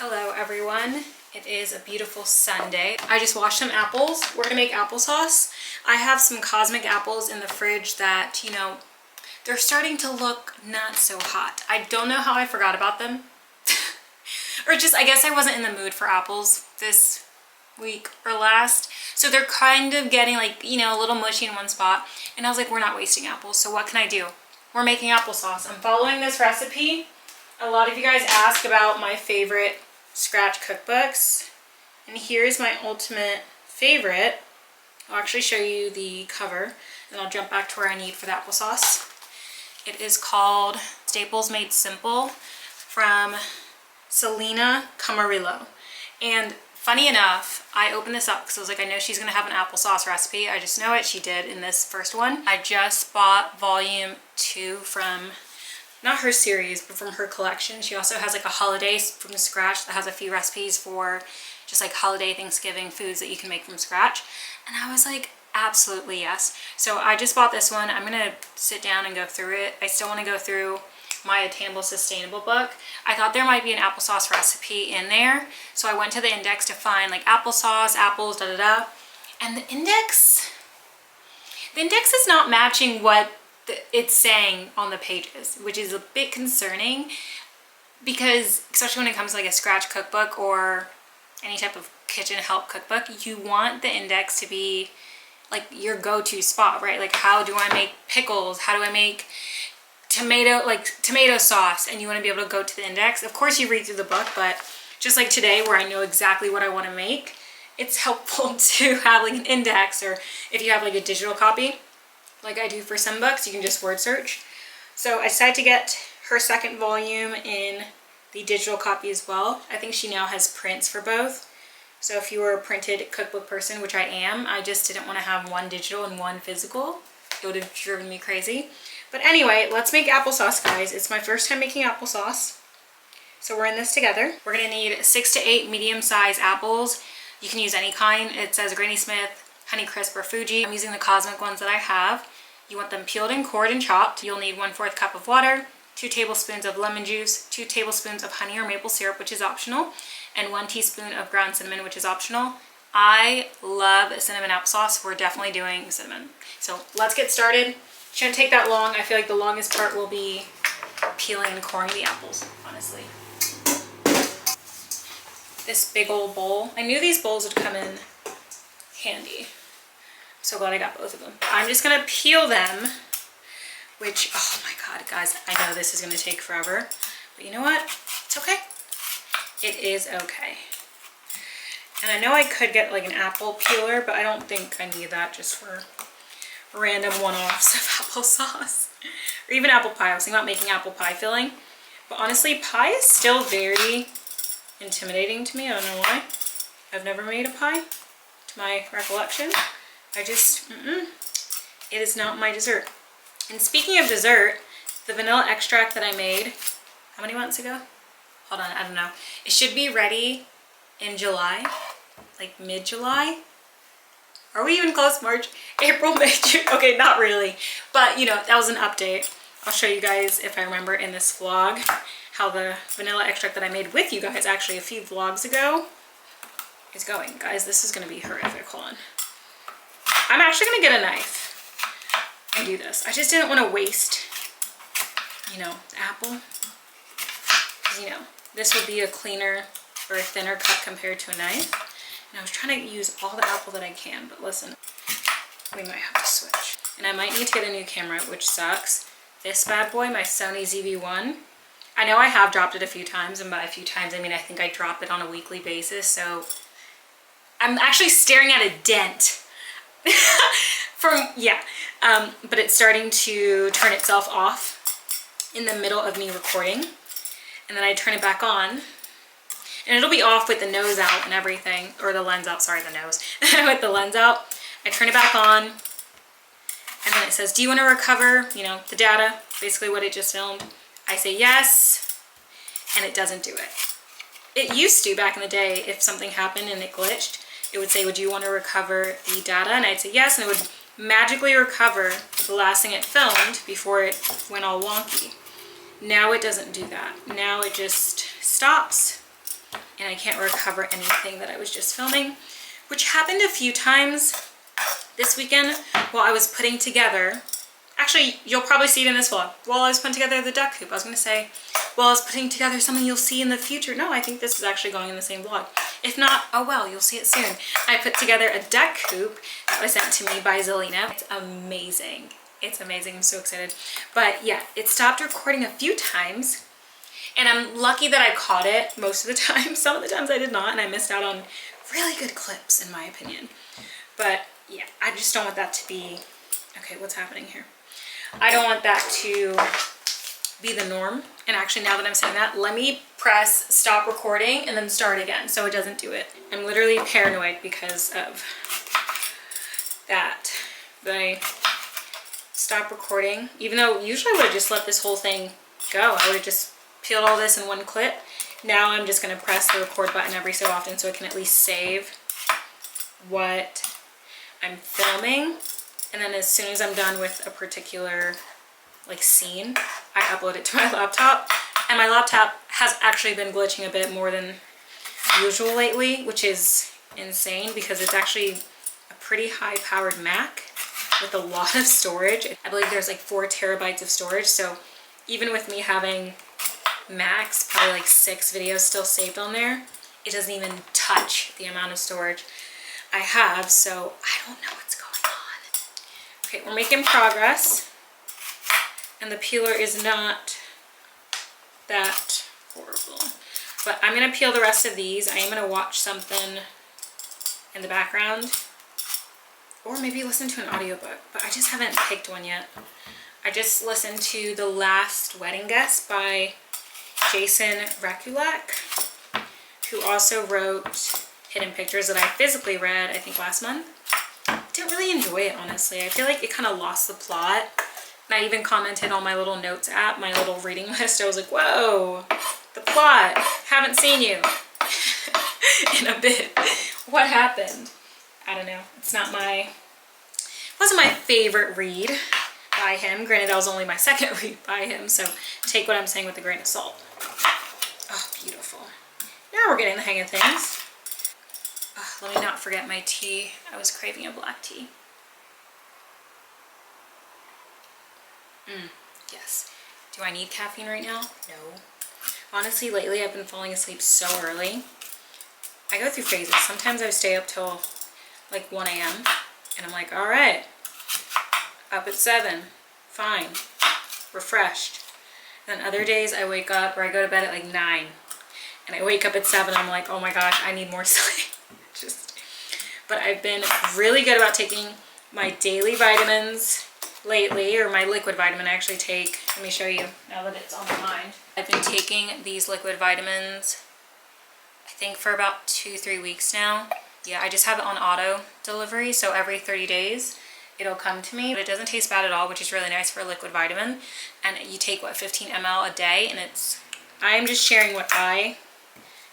Hello everyone, it is a beautiful Sunday. I just washed some apples. We're gonna make applesauce. I have some cosmic apples in the fridge that, you know, they're starting to look not so hot. I don't know how I forgot about them. Or just, I guess I wasn't in the mood for apples this week or last. So they're kind of getting like, you know, a little mushy in one spot. And I was like, we're not wasting apples, so what can I do? We're making applesauce. I'm following this recipe. A lot of you guys ask about my favorite scratch cookbooks. And here's my ultimate favorite. I'll actually show you the cover, and I'll jump back to where I need for the applesauce. It is called Staples Made Simple from Zylina Camarillo. And funny enough, I opened this up because I was like, I know she's gonna have an applesauce recipe. I just know it, she did in this first one. I just bought volume 2 from, not her series, but from her collection. She also has like a holiday from scratch that has a few recipes for just like holiday Thanksgiving foods that you can make from scratch. And I was like, absolutely yes. So I just bought this one. I'm gonna sit down and go through it. I still want to go through my Attainable Sustainable book. I thought there might be an applesauce recipe in there, so I went to the index to find like applesauce, apples, da da da, and the index is not matching what it's saying on the pages, which is a bit concerning, because especially when it comes to like a scratch cookbook or any type of kitchen help cookbook, you want the index to be like your go-to spot, right? Like, how do I make pickles? How do I make tomato sauce? And you want to be able to go to the index. Of course you read through the book, but just like today where I know exactly what I want to make, it's helpful to have like an index, or if you have like a digital copy like I do for some books, you can just word search. So I decided to get her second volume in the digital copy as well. I think she now has prints for both. So if you were a printed cookbook person, which I am, I just didn't want to have one digital and one physical. It would have driven me crazy. But anyway, let's make applesauce, guys. It's my first time making applesauce. So we're in this together. We're gonna need 6 to 8 medium-sized apples. You can use any kind. It says Granny Smith, Honeycrisp, or Fuji. I'm using the Cosmic ones that I have. You want them peeled and cored and chopped. You'll need 1/4 cup of water, 2 tablespoons of lemon juice, 2 tablespoons of honey or maple syrup, which is optional, and 1 teaspoon of ground cinnamon, which is optional. I love cinnamon applesauce. We're definitely doing cinnamon. So let's get started. Shouldn't take that long. I feel like the longest part will be peeling and coring the apples, honestly. This big old bowl. I knew these bowls would come in handy. I'm so glad I got both of them. I'm just gonna peel them, which, oh my God, guys, I know this is gonna take forever, but you know what? It's okay. It is okay. And I know I could get like an apple peeler, but I don't think I need that just for random one-offs of applesauce. Or even apple pie. I was thinking about making apple pie filling. But honestly, pie is still very intimidating to me. I don't know why. I've never made a pie, to my recollection. I just, it is not my dessert. And speaking of dessert, the vanilla extract that I made, how many months ago? Hold on, I don't know. It should be ready in July, like mid-July. Are we even close? March, April, May, June? Okay, not really. But, you know, that was an update. I'll show you guys, if I remember in this vlog, how the vanilla extract that I made with you guys actually a few vlogs ago is going. Guys, this is going to be horrific. Hold on. I'm actually going to get a knife and do this. I just didn't want to waste, you know, the apple. Because, you know, this would be a cleaner or a thinner cut compared to a knife. And I was trying to use all the apple that I can, but listen, we might have to switch. And I might need to get a new camera, which sucks. This bad boy, my Sony ZV-1, I know I have dropped it a few times, and by a few times I mean I think I drop it on a weekly basis, so I'm actually staring at a dent from, yeah, but it's starting to turn itself off in the middle of me recording, and then I turn it back on. And it'll be off with the nose out and everything, or the lens out, sorry, the nose, with the lens out. I turn it back on, and then it says, do you want to recover, you know, the data, basically what it just filmed? I say yes, and it doesn't do it. It used to, back in the day, if something happened and it glitched, it would say, would you want to recover the data? And I'd say yes, and it would magically recover the last thing it filmed before it went all wonky. Now it doesn't do that. Now it just stops, and I can't recover anything that I was just filming, which happened a few times this weekend while I was putting together, actually, you'll probably see it in this vlog, while I was putting together the duck coop. I was going to say, while I was putting together something you'll see in the future. No, I think this is actually going in the same vlog. If not, oh well, you'll see it soon. I put together a duck coop that was sent to me by Zylina. It's amazing. It's amazing. I'm so excited. But yeah, it stopped recording a few times. And I'm lucky that I caught it most of the time. Some of the times I did not, and I missed out on really good clips, in my opinion. But yeah, I just don't want that to be, okay, what's happening here? I don't want that to be the norm. And actually, now that I'm saying that, let me press stop recording and then start again so it doesn't do it. I'm literally paranoid because of that. But I stop recording, even though usually I would have just let this whole thing go. I would have just peeled all this in one clip. Now I'm just going to press the record button every so often so I can at least save what I'm filming. And then as soon as I'm done with a particular like scene, I upload it to my laptop. And my laptop has actually been glitching a bit more than usual lately, which is insane because it's actually a pretty high powered Mac with a lot of storage. I believe there's like 4 terabytes of storage. So even with me having max, probably like 6 videos still saved on there, it doesn't even touch the amount of storage I have. So I don't know what's going on. Okay, we're making progress. And the peeler is not that horrible. But I'm going to peel the rest of these. I am going to watch something in the background. Or maybe listen to an audiobook. But I just haven't picked one yet. I just listened to The Last Wedding Guest by Jason Rekulak, who also wrote Hidden Pictures that I physically read, I think, last month. Didn't really enjoy it, honestly. I feel like it kind of lost the plot. And I even commented on my little notes app, my little reading list. I was like, whoa, the plot. Haven't seen you in a bit. What happened? I don't know. It's not my, wasn't my favorite read by him. Granted, that was only my second read by him, so take what I'm saying with a grain of salt. Oh, beautiful. Now we're getting the hang of things. Oh, let me not forget my tea. I was craving a black tea. Yes. Do I need caffeine right now? No. Honestly, lately I've been falling asleep so early. I go through phases. Sometimes I stay up till like 1 a.m. and I'm like, all right, up at 7, fine, refreshed. And then other days I wake up, or I go to bed at like 9 and I wake up at 7, I'm like, oh my gosh, I need more sleep. But I've been really good about taking my daily vitamins lately, or my liquid vitamin I actually take. Let me show you now that it's on my mind. I've been taking these liquid vitamins, I think, for about 2-3 weeks now. Yeah, I just have it on auto delivery, so every 30 days it'll come to me. But it doesn't taste bad at all, which is really nice for a liquid vitamin. And you take, what, 15 ml a day, and I'm just sharing what I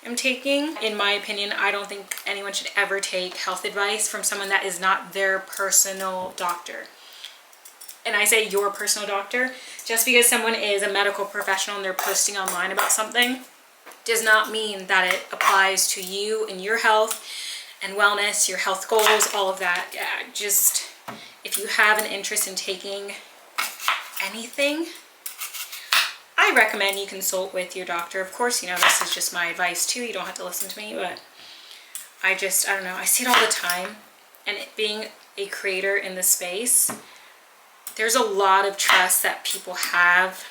am taking. In my opinion, I don't think anyone should ever take health advice from someone that is not their personal doctor. And I say your personal doctor. Just because someone is a medical professional and they're posting online about something does not mean that it applies to you and your health and wellness, your health goals, all of that. Yeah, just if you have an interest in taking anything, I recommend you consult with your doctor. Of course, you know, this is just my advice too. You don't have to listen to me, but I don't know. I see it all the time. And it being a creator in this space, there's a lot of trust that people have.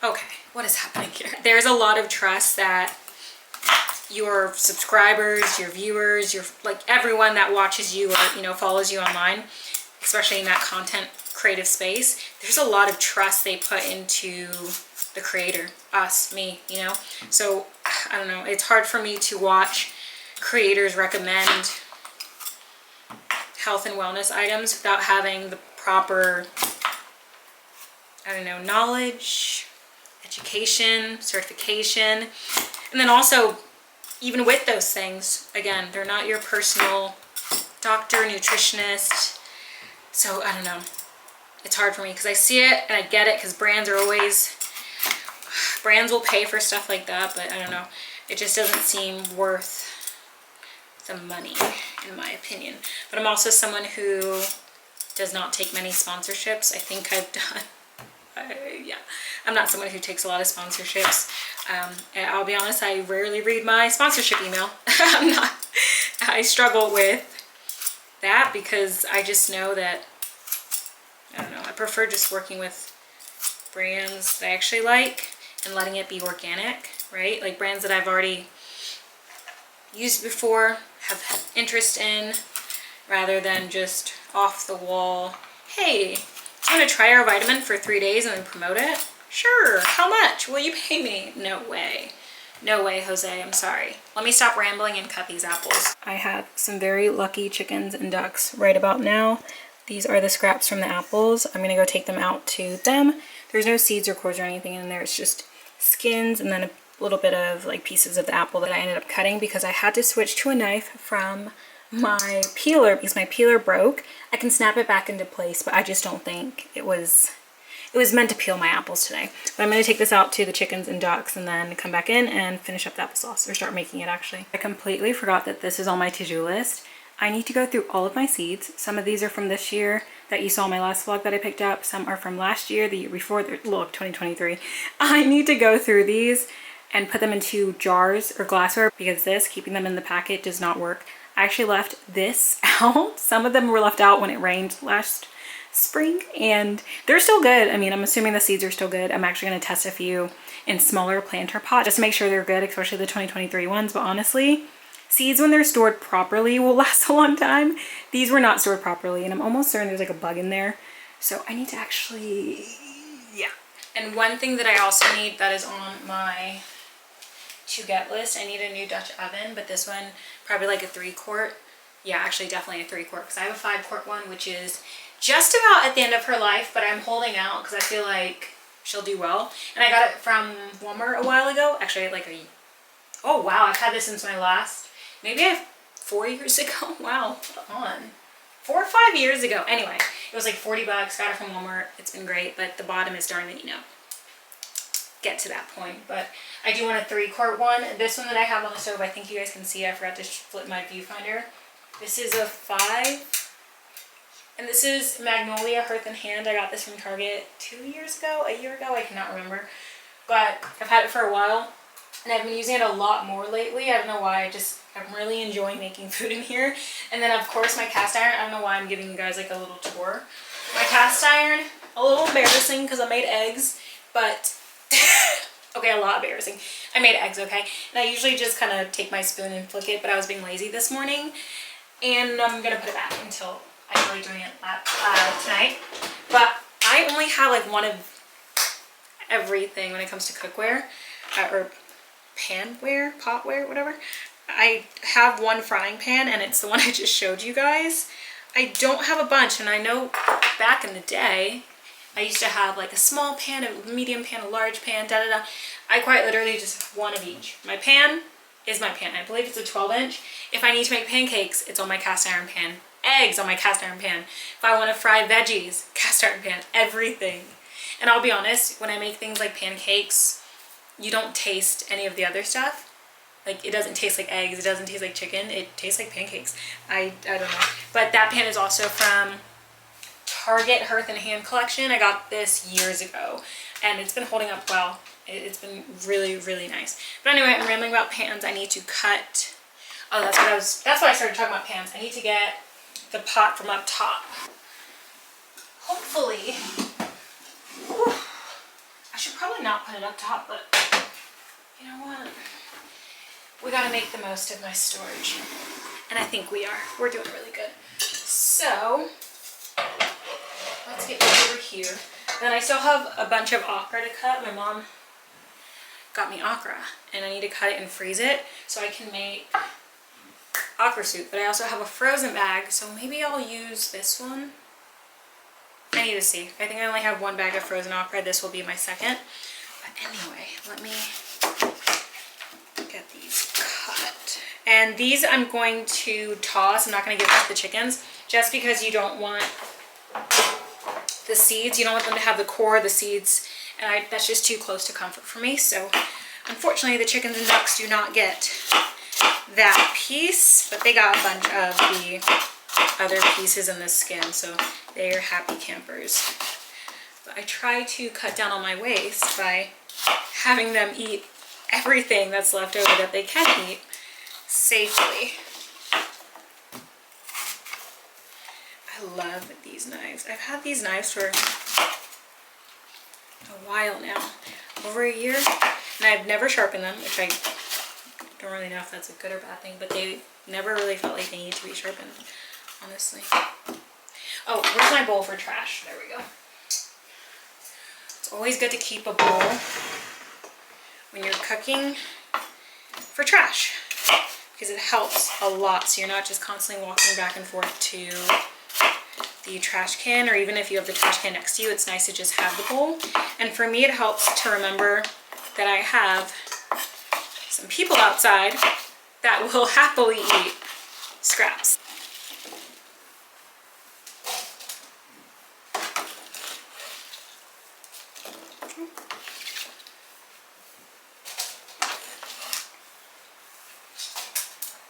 Okay, what is happening here? There's a lot of trust that your subscribers, your viewers, your, like, everyone that watches you or, you know, follows you online, especially in that content creative space, there's a lot of trust they put into the creator, us, me, you know? So, I don't know, it's hard for me to watch creators recommend health and wellness items without having the proper, I don't know, knowledge, education, certification. And then also, even with those things, again, they're not your personal doctor, nutritionist. So I don't know. It's hard for me because I see it and I get it, because brands will pay for stuff like that, but I don't know. It just doesn't seem worth the money, in my opinion. But I'm also someone who does not take many sponsorships. I think I've done, yeah, I'm not someone who takes a lot of sponsorships. And I'll be honest, I rarely read my sponsorship email. I struggle with that because I just know that, I don't know, I prefer just working with brands that I actually like and letting it be organic, right? Like brands that I've already used before, have interest in, rather than just off the wall. Hey, do you want to try our vitamin for 3 days and then promote it? Sure. How much? Will you pay me? No way. No way, Jose. I'm sorry. Let me stop rambling and cut these apples. I have some very lucky chickens and ducks right about now. These are the scraps from the apples. I'm going to go take them out to them. There's no seeds or cores or anything in there. It's just skins and then a little bit of like pieces of the apple that I ended up cutting because I had to switch to a knife from my peeler because my peeler broke. I can snap it back into place, but I just don't think it was meant to peel my apples today. But I'm going to take this out to the chickens and ducks and then come back in and finish up the applesauce, or start making it actually. I completely forgot that this is on my to-do list. I need to go through all of my seeds. Some of these are from this year that you saw in my last vlog that I picked up. Some are from last year, the year before, look, 2023. I need to go through these and put them into jars or glassware because this, keeping them in the packet, does not work. I actually left this out. Some of them were left out when it rained last spring and they're still good. I mean, I'm assuming the seeds are still good. I'm actually going to test a few in smaller planter pots just to make sure they're good, especially the 2023 ones. But honestly, seeds when they're stored properly will last a long time. These were not stored properly and I'm almost certain there's like a bug in there. So I need to actually, yeah. And one thing that I also need that is on my to get list, I need a new Dutch oven, but this one probably like a 3-quart. Yeah, actually definitely a 3-quart because I have a 5-quart one, which is just about at the end of her life, but I'm holding out because I feel like she'll do well. And I got it from Walmart a while ago. Actually, like oh wow, I've had this since my last, maybe 4 years ago. Wow, hold on. 4 or 5 years ago. Anyway, it was like 40 bucks, got it from Walmart. It's been great, but the bottom is starting to, get to that point. But I do want a 3-quart one. This one that I have on the stove, I think you guys can see, I forgot to flip my viewfinder. This is a 5, and this is Magnolia Hearth and Hand. I got this from Target 2 years ago, a year ago, I cannot remember. But I've had it for a while, and I've been using it a lot more lately. I don't know why, I'm really enjoying making food in here. And then of course my cast iron, I don't know why I'm giving you guys like a little tour. My cast iron, a little embarrassing because I made eggs, but okay, a lot embarrassing. I made eggs, okay? And I usually just kind of take my spoon and flick it, but I was being lazy this morning. And I'm going to put it back until I feel like doing it tonight. But I only have like one of everything when it comes to cookware, or panware, potware, whatever. I have one frying pan and it's the one I just showed you guys. I don't have a bunch, and I know back in the day, I used to have like a small pan, a medium pan, a large pan, da-da-da. I quite literally just have one of each. My pan is my pan. I believe it's a 12-inch. If I need to make pancakes, it's on my cast iron pan. Eggs on my cast iron pan. If I want to fry veggies, cast iron pan. Everything. And I'll be honest, when I make things like pancakes, you don't taste any of the other stuff. Like, it doesn't taste like eggs, it doesn't taste like chicken, it tastes like pancakes. I don't know. But that pan is also from Target Hearth and Hand collection. I got this years ago and it's been holding up well. It's been really, really nice. But anyway, I'm rambling about pans. I need to cut, oh, that's why I started talking about pans. I need to get the pot from up top. Hopefully, whew, I should probably not put it up top, but you know what? We gotta make the most of my storage. And I think we are. We're doing really good. So, let's get over here. Then I still have a bunch of okra to cut. My mom got me okra and I need to cut it and freeze it so I can make okra soup. But I also have a frozen bag, so maybe I'll use this one. I need to see. I think I only have one bag of frozen okra. This will be my second. But anyway, let me get these cut. And these I'm going to toss. I'm not going to give the chickens just because you don't want the seeds. You don't want them to have the core, the seeds, and that's just too close to comfort for me. So unfortunately the chickens and ducks do not get that piece, but they got a bunch of the other pieces in the skin, so they are happy campers. But I try to cut down on my waste by having them eat everything that's left over that they can eat safely. I love these knives. I've had these knives for a while now, over a year, and I've never sharpened them, which I don't really know if that's a good or bad thing, but they never really felt like they need to be sharpened. honestly. Oh, where's my bowl for trash? There we go. It's always good to keep a bowl when you're cooking for trash because it helps a lot, so you're not just constantly walking back and forth to the trash can, or even if you have the trash can next to you, it's nice to just have the bowl. And for me, it helps to remember that I have some people outside that will happily eat scraps.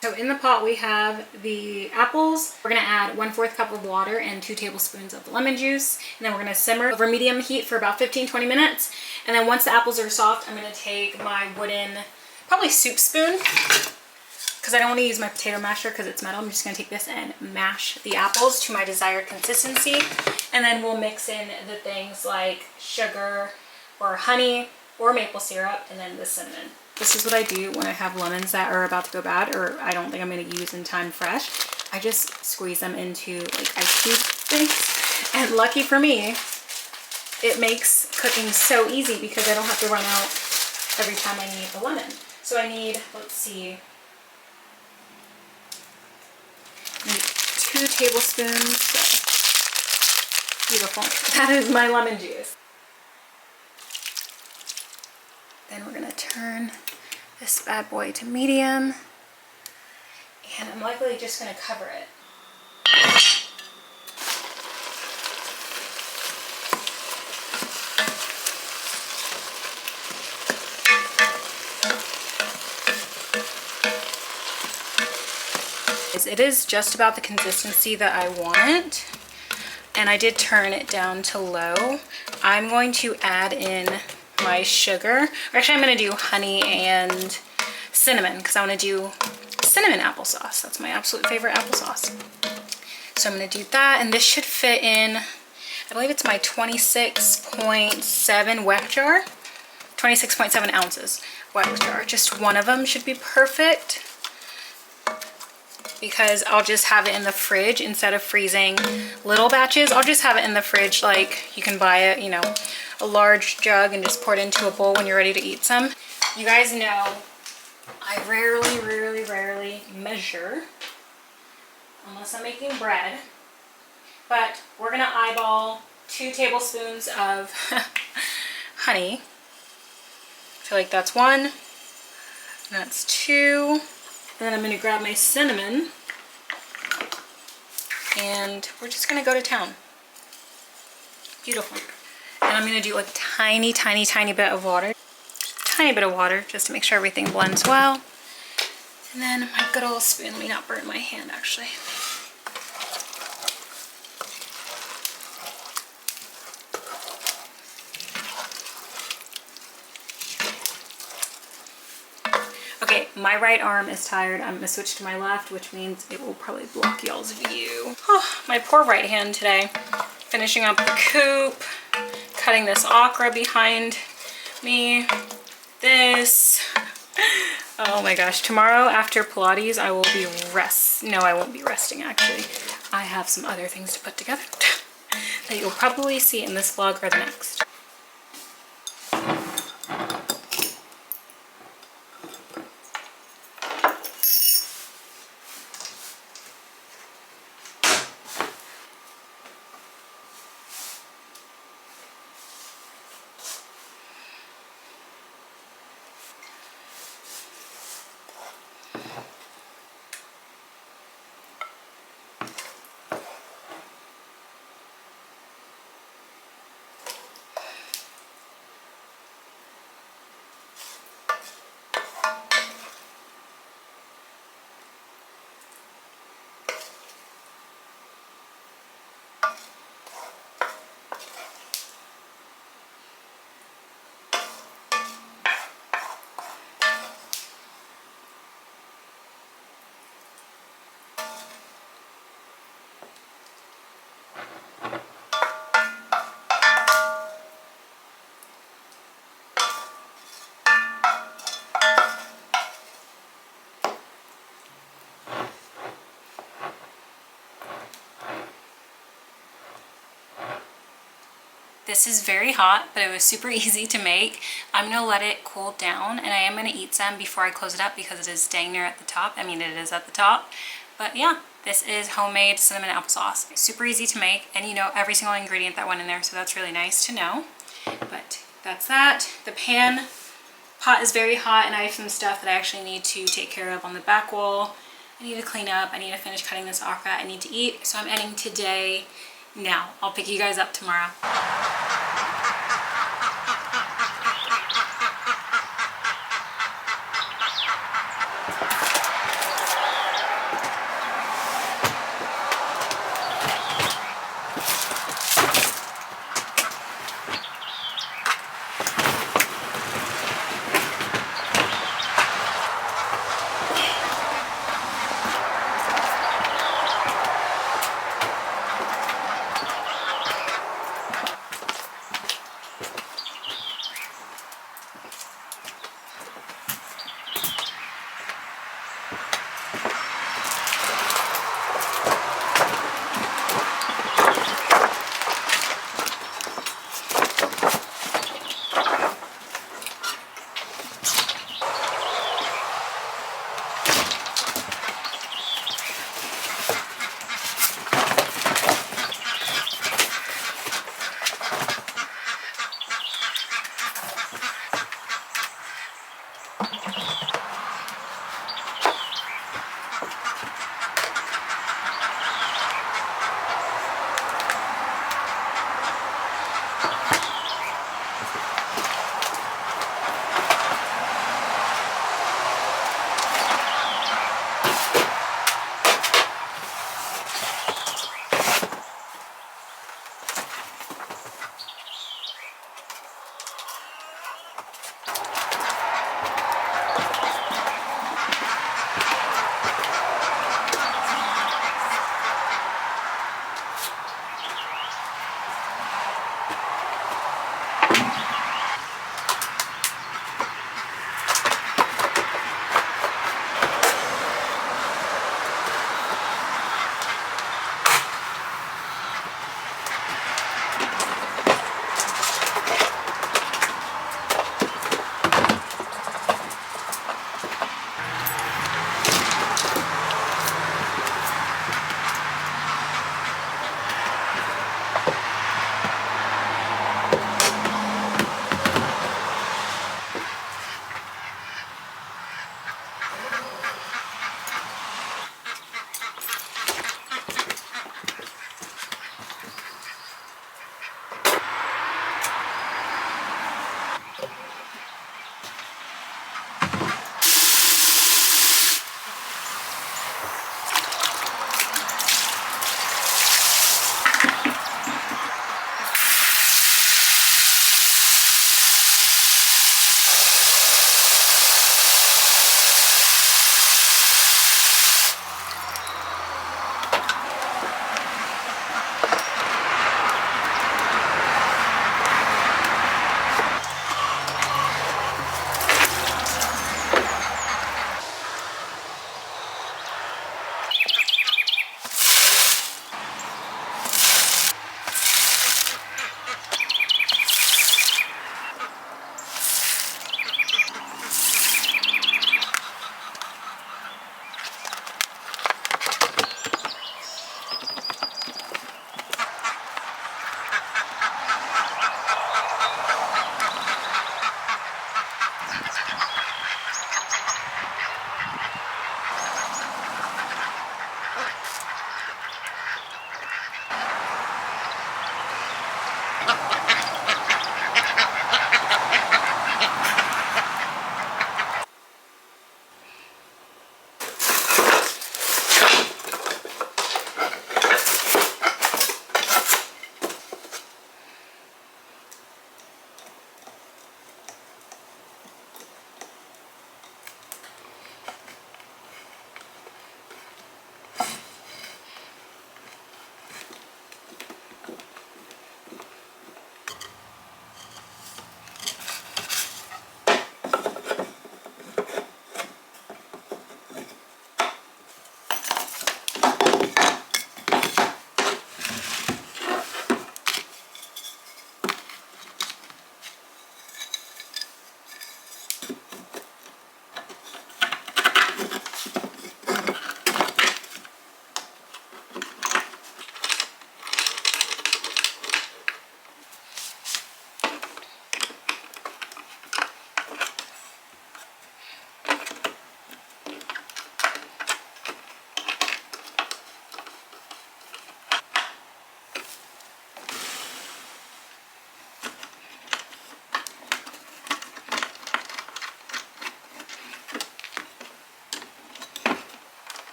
So in the pot we have the apples. We're gonna add 1/4 cup of water and 2 tablespoons of the lemon juice. And then we're gonna simmer over medium heat for about 15-20 minutes. And then once the apples are soft, I'm gonna take my wooden, probably soup spoon, because I don't want to use my potato masher because it's metal. I'm just gonna take this and mash the apples to my desired consistency. And then we'll mix in the things like sugar or honey or maple syrup, and then the cinnamon. This is what I do when I have lemons that are about to go bad or I don't think I'm going to use in time fresh. I just squeeze them into like ice cube things. And lucky for me, it makes cooking so easy because I don't have to run out every time I need the lemon. So I need, let's see, I need 2 tablespoons. Beautiful. That is my lemon juice. Then we're gonna turn this bad boy to medium, and I'm likely just gonna cover it. It is just about the consistency that I want, and I did turn it down to low. I'm going to add in my sugar. Or actually, I'm going to do honey and cinnamon because I want to do cinnamon applesauce. That's my absolute favorite applesauce. So I'm going to do that, and this should fit in, I believe it's my 26.7 weck jar. 26.7 ounces weck jar. Just one of them should be perfect because I'll just have it in the fridge instead of freezing little batches. I'll just have it in the fridge like you can buy it, you know, a large jug and just pour it into a bowl when you're ready to eat some. You guys know I rarely measure unless I'm making bread, but we're gonna eyeball 2 tablespoons of honey. I feel like that's 1, that's 2. And then I'm gonna grab my cinnamon and we're just gonna go to town. Beautiful. And I'm gonna do a tiny bit of water. Tiny bit of water just to make sure everything blends well. And then my good old spoon, let me not burn my hand actually. Okay, my right arm is tired. I'm gonna switch to my left, which means it will probably block y'all's view. Oh, my poor right hand today. Finishing up the coop, cutting this okra behind me, this. Oh my gosh, tomorrow after Pilates, I will be no, I won't be resting actually. I have some other things to put together that you'll probably see in this vlog or the next. This is very hot, but it was super easy to make. I'm gonna let it cool down, and I am gonna eat some before I close it up because it is dang near at the top. I mean, it is at the top. But yeah, this is homemade cinnamon applesauce. Super easy to make, and you know every single ingredient that went in there, so that's really nice to know. But that's that. The pot is very hot, and I have some stuff that I actually need to take care of on the back wall. I need to clean up, I need to finish cutting this okra, I need to eat. So I'm ending today now. I'll pick you guys up tomorrow.